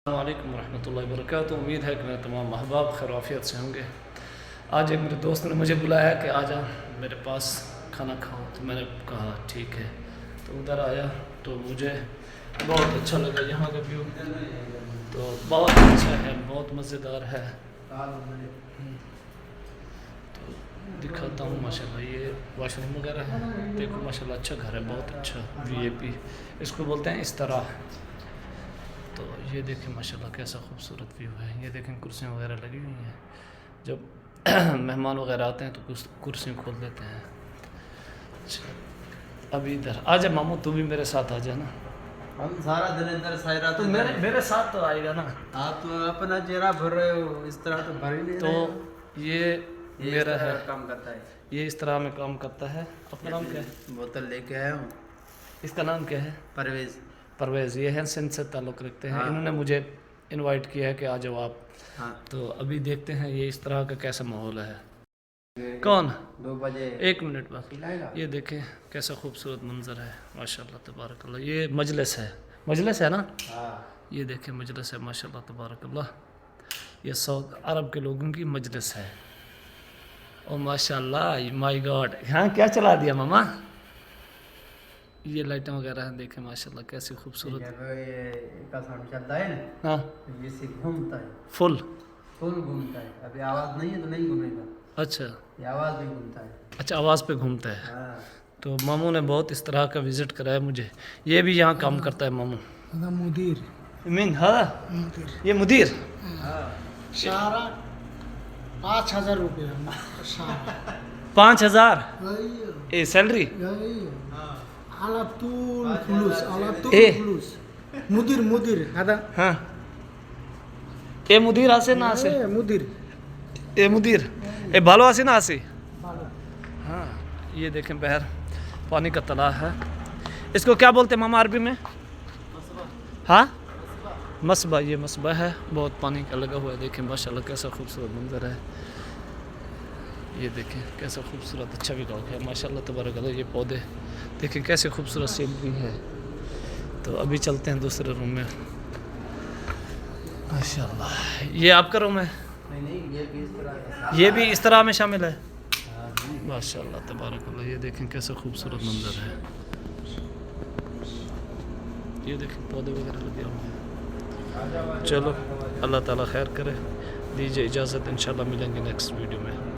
अस्सलामुअलैकुम रहमतुल्लाहि व बरकातुहू। उम्मीद है कि मेरे तमाम अहबाब खैरियत से होंगे। आज एक मेरे दोस्त ने मुझे बुलाया कि आजा मेरे पास खाना खाओ, तो मैंने कहा ठीक है। तो उधर आया तो मुझे बहुत अच्छा लगा। यहाँ का व्यू तो बहुत अच्छा है, बहुत मज़ेदार है। तो दिखाता हूँ माशाल्लाह, ये वॉशरूम वगैरह है। देखो माशाल्लाह अच्छा घर है, बहुत अच्छा वीआईपी इसको बोलते हैं इस तरह। तो ये देखें माशाल्लाह कैसा खूबसूरत व्यू है। ये देखें कुर्सियाँ वगैरह लगी हुई हैं। जब मेहमान वगैरह आते हैं तो कुछ कुर्सियाँ खोल देते हैं। अच्छा अभी इधर आ जा मामू, तू भी मेरे साथ आ जा ना। हम सारा दिन इधर सायरा तो मेरे साथ तो आएगा ना। आप तो अपना चेहरा भर रहे हो, इस तरह तो भर ही नहीं तो रहे हो। ये मेरा है, काम करता है, ये इस तरह में काम करता है। अपना नाम क्या है? बोतल लेके आया हूँ। इसका नाम क्या है? परवेज। परवेज़। ये हैं सिंध से ताल्लुक़ रखते हैं। हाँ। इन्होंने मुझे इनवाइट किया है कि आ जाओ आप। हाँ। तो अभी देखते हैं ये इस तरह का कैसा माहौल है। कौन? 2 बजे 1 मिनट बस। ये देखें कैसा खूबसूरत मंजर है माशाल्लाह तबारकल्लाह। ये मजलिस है ना। हाँ। ये देखें मजलिस है माशाल्लाह तबारकल्लाह। ये सऊदी अरब के लोगों की मजलिस है। ओ माशाल्लाह, माय गॉड। हाँ क्या चला दिया मामा। ये लाइटें वगैरह हैं, देखें माशाल्लाह कैसी खूबसूरत। का साउंड चलता है ना। हाँ ये से घूमता है, फुल घूमता है। अभी आवाज़ नहीं है तो नहीं घूमेगा। अच्छा ये आवाज़ भी घूमता है। अच्छा, आवाज़ पे घूमता है। हाँ। तो मामू ने बहुत इस तरह का विज़िट कराया मुझे। ये भी यहाँ काम करता है मामू। मुदीर मीन हाँ ये मुदीर। हाँ। सारा 5,000 रुपये 5,000 ये salary. ala fulus mudir ada हाँ ये मुदीर आसे ना आसे mudir ये मुदीर ये भालो आसे ना आसे। हाँ ये देखें बहर पानी का तालाब है। इसको क्या बोलते हैं मामा अरबी में? हाँ मसबा। ये मसबा है, बहुत पानी का लगा हुआ है। देखें माशाल्लाह कैसा खूबसूरत मंजर है। ये देखें कैसा खूबसूरत अच्छा भी गाँव है माशाल्लाह तबारकल्लाह। ये पौधे देखें कैसे खूबसूरत सीनरी है। तो अभी चलते हैं दूसरे रूम में माशाल्लाह। ये आपका रूम है? नहीं, ये भी इस तरह में शामिल है माशाल्लाह तबारकल्लाह। ये देखें कैसा खूबसूरत मंजर है। ये देखें पौधे वगैरह लगे हुए हैं। चलो अल्लाह ताला खैर करे। दीजिए इजाज़त, इंशाल्लाह मिलेंगे नेक्स्ट वीडियो में।